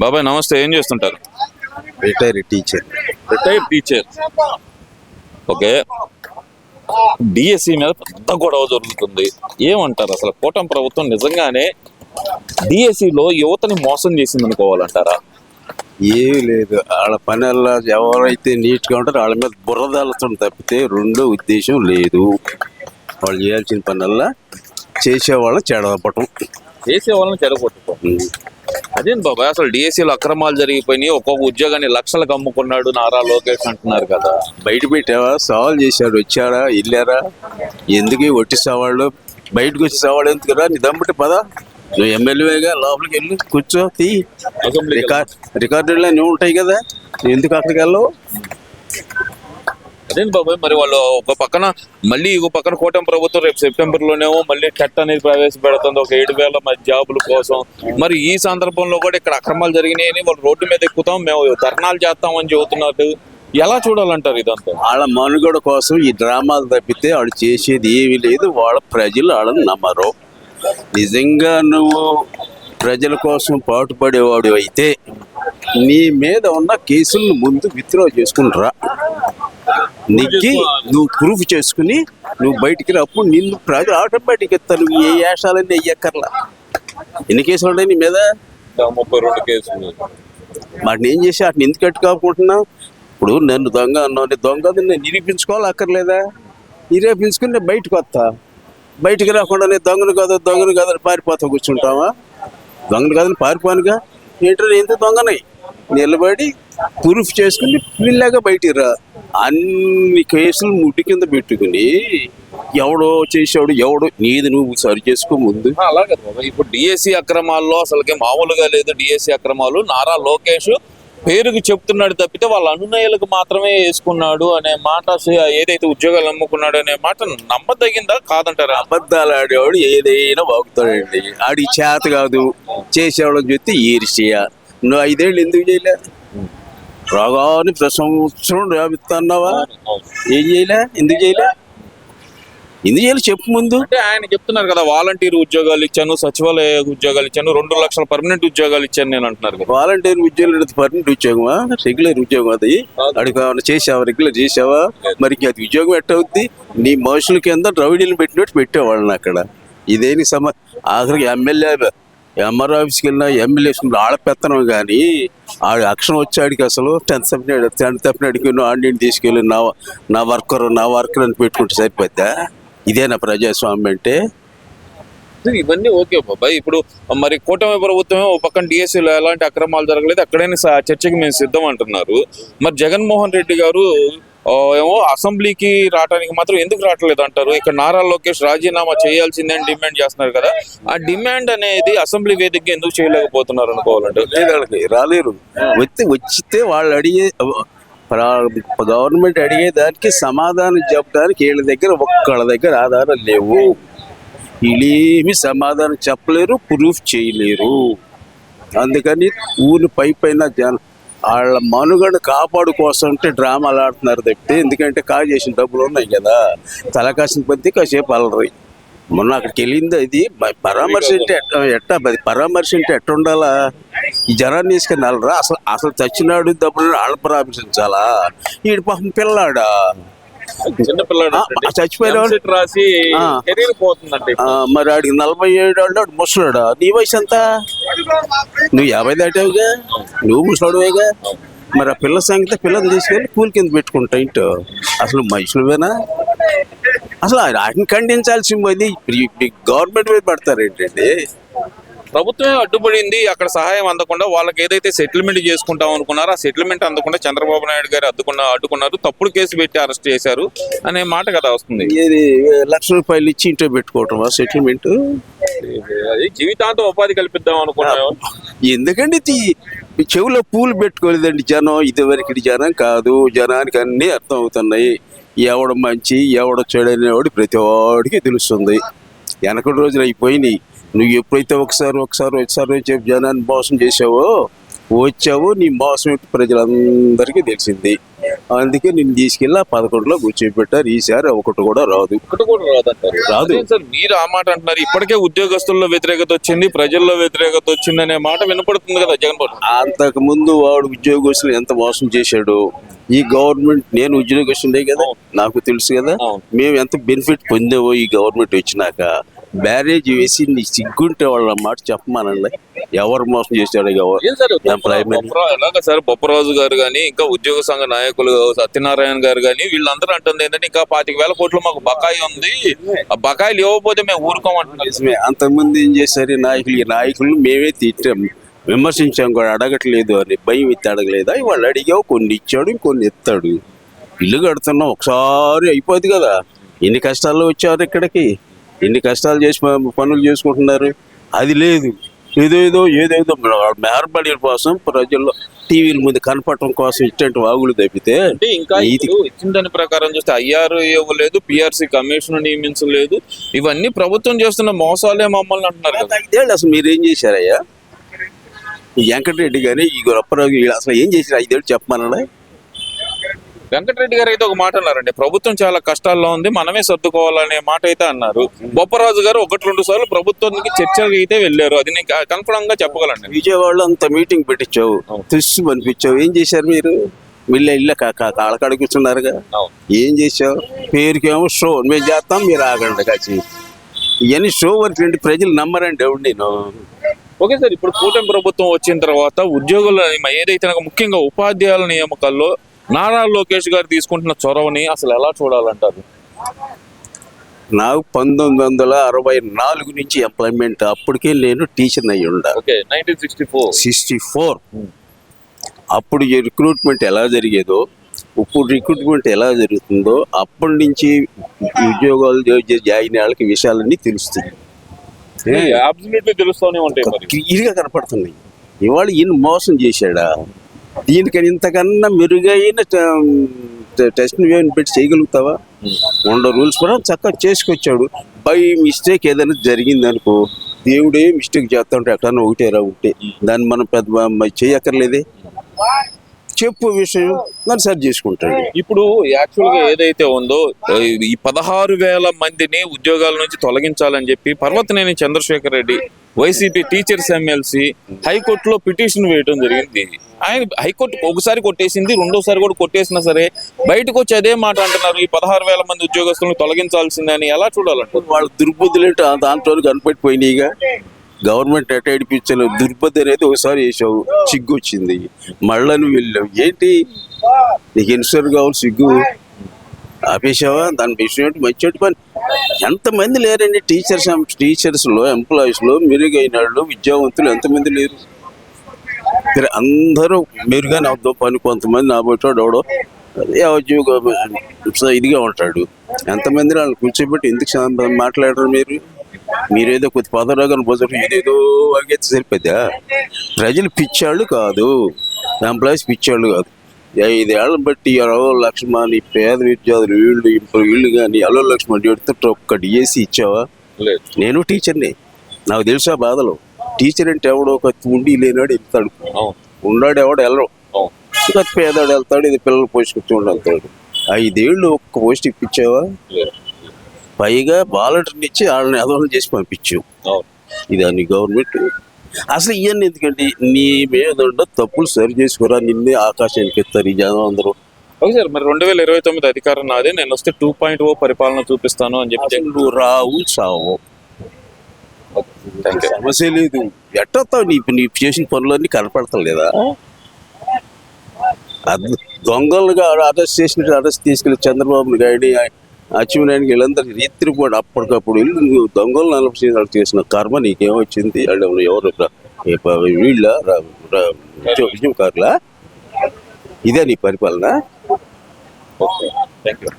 బాబాయ్ నమస్తే, ఏం చేస్తుంటారు? Retired teacher. Retired teacher. Okay, DSC మీద పెద్ద గొడవ జరుగుతుంది. ఏమంటారు అసలు? కూటమి ప్రభుత్వం నిజంగానే డిఎస్సిలో యువతని మోసం చేసింది అనుకోవాలంటారా? ఏమీ లేదు, వాళ్ళ పనుల్లో ఎవరైతే నీట్గా ఉంటారో వాళ్ళ మీద బురదలుతుంది తప్పితే రెండో ఉద్దేశం లేదు. వాళ్ళు చేయాల్సిన పనుల్లో చేసేవాళ్ళని చెడగొట్టడం. చేసే వాళ్ళని చెడగొట్టుకో. అదేంటి బాబాయ్, అసలు డిఎస్సిలో అక్రమాలు జరిగిపోయినాయి, ఒక్కొక్క ఉద్యోగాన్ని లక్షలకు అమ్ముకున్నాడు నారా లోకేష్ అంటున్నారు కదా. బయట పెట్టావా? సవాల్ చేశాడు, వచ్చారా, వెళ్ళారా? ఎందుకు ఒట్టి సవాళ్ళు? బయటకు వచ్చి సవాళ్ళు ఎందుకురా? నీ దమ్ముటి పదా, నువ్వు ఎమ్మెల్యేగా లోపలికి వెళ్ళి కూర్చో, తీ. రికార్డుల్లో నువ్వు ఉంటాయి కదా, ఎందుకు అక్కడికి వెళ్ళవు? అదేంటి బాబాయ్, మరి వాళ్ళు ఒక పక్కన మళ్ళీ ఇంకో పక్కన కూటమి ప్రభుత్వం రేపు సెప్టెంబర్ లోనేమో మళ్ళీ టెట్ అనేది ప్రవేశపెడుతుంది, ఒక 7,000 మంది జాబుల కోసం. మరి ఈ సందర్భంలో కూడా ఇక్కడ అక్రమాలు జరిగినాయని వాళ్ళు రోడ్డు మీద ఎక్కుతాం, మేము ధర్నాలు చేస్తామని చెబుతున్నారు. ఎలా చూడాలంటారు ఇదంతా? వాళ్ళ మనుగడ కోసం ఈ డ్రామాలు తప్పితే వాళ్ళు చేసేది ఏమీ లేదు. వాళ్ళ ప్రజలు వాళ్ళని నమ్మరు. నిజంగా నువ్వు ప్రజల కోసం పాటుపడేవాడు అయితే నీ మీద ఉన్న కేసులను ముందు విత్డ్రా చేసుకునిరా. నీకు నువ్వు ప్రూఫ్ చేసుకుని నువ్వు బయటికి రాప్పుడు నిన్ను ప్రజలు ఆటోమేటిక్ ఇస్తారు. నువ్వు ఏ వేషాలన్నీ వెయ్యక్కర్లా. ఎన్ని కేసులు ఉన్నాయి నీ మీద? 32 కేసులు. వాటిని ఏం చేసి వాటిని ఎందుకు కట్టుకోకుంటున్నావు? ఇప్పుడు నన్ను దొంగ అన్నావు, దొంగ నేను నిరూపించుకోవాలి అక్కర్లేదా? నిరూపించుకుని నేను బయటకు వస్తా. బయటికి రాకుండా నేను దొంగను కాదని పారిపోతా కూర్చుంటావా? దొంగను కాదని పారిపోనుగా. ఏంటో ఎందుకు దొంగనై నిలబడి ప్రూఫ్ చేసుకుని పిల్లగా బయటికి రా. అన్ని కేసులు ముట్టి కింద పెట్టుకుని ఎవడో చేసాడు, ఎవడో నీది నువ్వు సరి చేసుకో ముందు. అలాగే ఇప్పుడు డిఎస్సి అక్రమాల్లో అసలుకే మామూలుగా లేదు. డిఎస్సి అక్రమాలు నారా లోకేష్ పేరుకి చెప్తున్నాడు తప్పితే వాళ్ళ అనునయులకు మాత్రమే వేసుకున్నాడు అనే మాట, ఏదైతే ఉద్యోగాలు నమ్ముకున్నాడు అనే మాట నమ్మదగిందా కాదంటారా? అబద్ధాలు ఆడేవాడు ఏదైనా బాగుతాడండి. ఆడికి చేత కాదు, చేసేవాళ్ళని చెప్తే ఈర్ష్య. నువ్వు 5 ఏళ్ళు ఎందుకు చేయలే? రోగాన్ని సంవత్సరం రాబిస్తున్నావా? ఏం చేయలే? ఎందుకు చేయలే? చెప్పు ముందు. అంటే ఆయన చెప్తున్నారు కదా, వాలంటీర్ ఉద్యోగాలు ఇచ్చాను, సచివాలయ ఉద్యోగాలు ఇచ్చాను, 2 లక్షల పర్మనెంట్ ఉద్యోగాలు ఇచ్చాను నేను అంటున్నారు కదా. వాలంటీర్ ఉద్యోగాలు పర్మనెంట్ ఉద్యోగమా? రెగ్యులర్ ఉద్యోగం అది. అడిగి చేసావా? రెగ్యులర్ చేసావా? మరి అది ఉద్యోగం ఎట్ట అవుద్ది? నీ మనుషుల కింద రౌడీలు పెట్టినట్టు పెట్టేవాళ్ళని అక్కడ. ఇదేని ఆఖరికి ఎమ్మెల్యే ఎంఆర్ ఆఫీస్కి వెళ్ళినా ఎమ్మెల్యే ఆడపెత్తనం కానీ ఆడి అక్షరం వచ్చాడికి అసలు 10th తప్పినాడికి ఆడిని తీసుకెళ్ళి నా వర్కర్ అని పెట్టుకుంటే సరిపోద్దా? ఇదేనా ప్రజాస్వామ్యం అంటే? ఇవన్నీ ఓకే బాబాయ్. ఇప్పుడు మరి కూటమి ప్రభుత్వం ఒక పక్కన డిఎస్సీలో ఎలాంటి అక్రమాలు జరగలేదు, అక్కడైనా చర్చకి మేము సిద్ధం అంటున్నారు. మరి జగన్మోహన్ రెడ్డి గారు ఏమో అసెంబ్లీకి రావడానికి మాత్రం ఎందుకు రావట్లేదు అంటారు. ఇక్కడ నారా లోకేష్ రాజీనామా చేయాల్సిందని డిమాండ్ చేస్తున్నారు కదా. ఆ డిమాండ్ అనేది అసెంబ్లీ వేదికగా ఎందుకు చేయలేకపోతున్నారు అనుకోవాలంటే? రాలేరు. వచ్చితే వాళ్ళు అడిగే గవర్నమెంట్ అడిగేదానికి సమాధానం చెప్పడానికి ఒక్కళ్ళ దగ్గర ఆధారం లేవు. వీళ్ళేమి సమాధానం చెప్పలేరు, ప్రూఫ్ చేయలేరు. అందుకని ఊరి పైన జనం వాళ్ళ మనుగడ కాపాడు కోసం అంటే డ్రామాలు ఆడుతున్నారు తప్పితే, ఎందుకంటే చేసిన డబ్బులు ఉన్నాయి కదా, తలకాసిన పద్ధతి కాసేపు అలరి. మొన్న అక్కడికి వెళ్ళింది అది పరామర్శ అంటే ఎట్ట ఉండాలా? ఈ జనాన్ని తీసుకుని అలరా. అసలు చచ్చినాడు డబ్బులు వాళ్ళ పరామర్శించాలా? ఈడు పాపం పిల్లాడా, చచ్చిపోయిన మరి ఆడికి 47 ఏళ్ళు ముసలాడా? నీ వయసు ఎంత? నువ్వు 50 దాటావుగా, నువ్వు ముసలాడువేగా. మరి ఆ పిల్ల సంగతి పిల్లల్ని తీసుకెళ్ళి కూలి కింద పెట్టుకుంటా ఇంటో. అసలు మనుషులువేనా? అసలు ఆయన ఖండించాల్సింది గవర్నమెంట్ మీద పడతారు ఏంటండి? ప్రభుత్వమే అడ్డుపడింది, అక్కడ సహాయం అందకుండా వాళ్ళకి ఏదైతే సెటిల్మెంట్ చేసుకుంటాం అనుకున్నారో ఆ సెటిల్మెంట్ అందకుండా చంద్రబాబు నాయుడు గారు అడ్డుకున్నారు, తప్పుడు కేసు పెట్టి అరెస్ట్ చేశారు అనే మాట కదా వస్తుంది. ఏది ₹1,00,000 ఇచ్చి ఇంట్లో పెట్టుకోవటం సెటిల్మెంట్? జీవితాంతం ఉపాధి కల్పిద్దాం అనుకున్నాను. ఎందుకండి చెవులో పూలు పెట్టుకోలేదండి జనం. ఇదివరకు జనం కాదు, జనానికి అన్నీ అర్థం అవుతున్నాయి. ఎవడు మంచి ఎవడు చెడనేవాడు ప్రతి వాడికి తెలుస్తుంది. వెనకటి రోజులు అయిపోయినాయి. నువ్వు ఎప్పుడైతే ఒకసారి చెప్పి జనాన్ని మోసం చేసావో వచ్చావో నీ మోసం ప్రజలందరికీ తెలిసింది. అందుకే నిన్ను తీసుకెళ్ళి ఆ 11లో కూర్చోబెట్టారు. ఈసారి ఒకటి కూడా రాదు. ఒకటి కూడా రాదంటారు. రాదు. అదేం సార్ మీరు ఆ మాట అంటున్నారు? ఇప్పటికే ఉద్యోగస్తుల్లో వ్యతిరేకత వచ్చింది, ప్రజల్లో వ్యతిరేకత వచ్చింది అనే మాట వినపడుతుంది కదా జగన్మోహన్. అంతకు ముందు వాడు ఉద్యోగస్తులు ఎంత మోసం చేశాడు. ఈ గవర్నమెంట్, నేను ఉద్యోగస్తుండే కదా, నాకు తెలుసు కదా అవును. మేము ఎంత బెనిఫిట్ పొందేవో ఈ గవర్నమెంట్ వచ్చినాక. బ్యారేజ్ వేసి నీ సిగ్గుంటే వాళ్ళ మాట చెప్పమానండి. ఎవరు మోసం చేశాడు? ఏం సార్ ఎంప్లాయ్మెంట్ ఎలాగ సార్ బొప్పరాజు గారు కానీ ఇంకా ఉద్యోగ సంఘ నాయకులు సత్యనారాయణ గారు కానీ వీళ్ళందరూ అంటుంది ఏంటంటే ఇంకా 25,000 కోట్లు మాకు బకాయి ఉంది, ఆ బకాయిలు ఇవ్వకపోతే మేము ఊరుకోమంటున్నాం. నిజమే. అంతకుముందు ఏం చేశారు ఈ నాయకులు మేమే తిట్టాం, విమర్శించాం కూడా, అడగట్లేదు అని భయం ఎత్తి అడగలేదా? వాళ్ళు అడిగావు, కొన్ని ఇచ్చాడు, ఇంకొన్ని ఎత్తాడు. ఇల్లు కడుతున్నాం, ఒకసారి అయిపోద్ది కదా. ఎన్ని కష్టాల్లో వచ్చారు ఇక్కడికి, ఎన్ని కష్టాలు చేసి పనులు చేసుకుంటున్నారు. అది లేదు. ఏదేదో మేరబడి కోసం ప్రజల్లో టీవీల ముందు కనపడటం కోసం ఇట్లాంటి వాగులు తప్పితే అంటే ఇంకా ఇప్పుడు ఇచ్చిన దాని ప్రకారం చూస్తే ఐఆర్ ఇవ్వలేదు, పిఆర్సీ కమిషన్ నియమించలేదు, ఇవన్నీ ప్రభుత్వం చేస్తున్న మోసాలే మమ్మల్ని అంటున్నారు కదా. 5 ఏళ్ళు అసలు మీరేం చేశారయ్యా? ఈ వెంకటరెడ్డి కానీ ఈ గొప్పరాజు అసలు ఏం చేశారు 5 ఏళ్ళు చెప్పమన్నా? వెంకటరెడ్డి గారు అయితే ఒక మాట అన్నారండి, ప్రభుత్వం చాలా కష్టాల్లో ఉంది, మనమే సర్దుకోవాలనే మాట అయితే అన్నారు. బొప్పరాజు గారు 1-2 సార్లు ప్రభుత్వానికి చర్చలు అయితే వెళ్ళారు. అది నేను కన్ఫర్మ్ గా చెప్పగలండి. విజయవాడలో అంత మీటింగ్ పెట్టించావు, తుస్సు అనిపించావు. ఏం చేశారు మీరు? ఇళ్ళ కాళ్ళకాడ కూర్చున్నారుగా. ఏం చేసావు? పేరుకేమో షో, మేము చేస్తాం మీరు ఆగండి కాచి. ఇవన్నీ షో వర్క్ ఏంటి? ప్రజలు నమ్మరండి ఎవడు. నేను ఓకే సార్, ఇప్పుడు కూటమి ప్రభుత్వం వచ్చిన తర్వాత ఉద్యోగుల ఏదైతే ముఖ్యంగా ఉపాధ్యాయుల నియామకాల్లో నారా లోకేష్ గారు తీసుకుంటున్న చొరవని అసలు ఎలా చూడాలంటారు? నాకు 1964 నుంచి ఎంప్లాయ్మెంట్. అప్పటికే నేను టీచర్ అయ్యి ఉండా. 1964 అప్పుడు రిక్రూట్మెంట్ ఎలా జరిగేదో ఇప్పుడు రిక్రూట్మెంట్ ఎలా జరుగుతుందో అప్పటి నుంచి ఉద్యోగాలు జాయిన్ వాళ్ళకి విషయాలన్నీ తెలుస్తుంది. అబ్సల్యూట్లీ తెలుస్తూనే ఉంటాయి. మరి క్లియర్గా కనపడుతున్నాయి. ఇవాళ ఈయన మోసం చేశాడా? దీనికని ఇంతకన్నా మెరుగైన టెస్ట్ పెట్టి చేయగలుగుతావా? 100 రూల్స్ కూడా చక్కగా చేసుకొచ్చాడు. బై మిస్టేక్ ఏదైనా జరిగింది అనుకో, దేవుడే మిస్టేక్ చేస్తా ఉంటే ఎక్కడన్నా ఒకటేరా ఉంటే దాన్ని మనం పెద్ద చేయక్కర్లేదే. చెప్పు విషయం దాన్ని సరి చేసుకుంటాడు. ఇప్పుడు యాక్చువల్ గా ఏదైతే ఉందో ఈ 16,000 మందిని ఉద్యోగాల నుంచి తొలగించాలని చెప్పి పర్వతనేని చంద్రశేఖర్ రెడ్డి వైసీపీ టీచర్స్ ఎమ్మెల్సీ హైకోర్టులో పిటిషన్ వేయడం జరిగింది. ఆయన హైకోర్టు ఒకసారి కొట్టేసింది, రెండోసారి కూడా కొట్టేసినా సరే బయటకు వచ్చి అదే మాట అంటున్నారు, ఈ 16,000 మంది ఉద్యోగస్తులను తొలగించాల్సిందే అని. ఎలా చూడాలంటే వాళ్ళ దుర్బుద్ధులు దాంట్లో కనిపెట్టిపోయినాయిగా. గవర్నమెంట్ ఎట ఏడిపించలేదు. దుర్బుద్ధి అనేది ఒకసారి వేసావు, సిగ్గు వచ్చింది, మళ్ళా నువ్వు వెళ్ళావు. ఏంటి నీకు ఎన్నిసార్లు కావాలి సిగ్గు? ఆపేసావా? దాని విషయం మంచి పని. ఎంతమంది లేరండి టీచర్స్లో, ఎంప్లాయీస్లో మెరుగైన వాళ్ళు, విద్యావంతులు ఎంతమంది లేరు? అందరూ మెరుగైన పని. కొంతమంది నా బయటోడు ఎవడో ఇదిగా ఉంటాడు. ఎంతమంది వాళ్ళని కూర్చోబెట్టి ఎందుకు మాట్లాడరు మీరు? మీరేదో కొద్ది పదరాగానే పోతారు, ఏదేదో వాగేస్తే సరిపోద్దా? ప్రజలు పిచ్చాళ్ళు కాదు, ఎంప్లాయీస్ పిచ్చాళ్ళు కాదు. 5 ఏళ్ళని బట్టి 20 లక్షల మంది పేద విద్యార్థులు వీళ్ళు కానీ 20 లక్షల మంది ఎడుతుంటే ఒక్క డిఎస్సి ఇచ్చావా? నేను టీచర్ని, నాకు తెలుసా బాధలు. టీచర్ అంటే ఎవడో ఒక ఉండి లేనాడు వెళ్తాడు, ఉన్నాడు ఎవడు వెళ్ళరు. ఇంకా పేదాడు వెళ్తాడు, ఇది పిల్లలు పోషించుకుంటూ వెళ్తాడు. 5 ఏళ్ళు ఒక్క పోస్ట్ ఇప్పించావా? పైగా వాలంటీర్ని ఇచ్చి వాళ్ళని అదోళన చేసి పంపించావు. ఇదాన్ని గవర్నమెంట్ అసలు ఇవన్నీ ఎందుకంటే నీ మీద తప్పులు సరి చేసుకురా, నిన్నే ఆకాశానికి ఎత్తారు ఈ జనం అందరూ. ఓకే సార్, మరి 2029 అధికారం నాదే, నేను వస్తే 2.0 పరిపాలన చూపిస్తాను అని చెప్పి నువ్వు రావు చావు, సమస్య లేదు. ఎట్టొస్తావు? నీ చేసిన పనులన్నీ కనపడతలేదా? దొంగలుగా అరెస్ట్ తీసుకెళ్ళి చంద్రబాబుని గాడి అచ్చెన్నాయుడికి వీళ్ళందరూ రీతిని కూడా అప్పటికప్పుడు వెళ్ళి దొంగలు 40 చేసిన కర్మ నీకేమొచ్చింది? వాళ్ళు ఎవరు వీళ్ళ విజయకారులా? ఇదే నీ పరిపాలన? Thank you.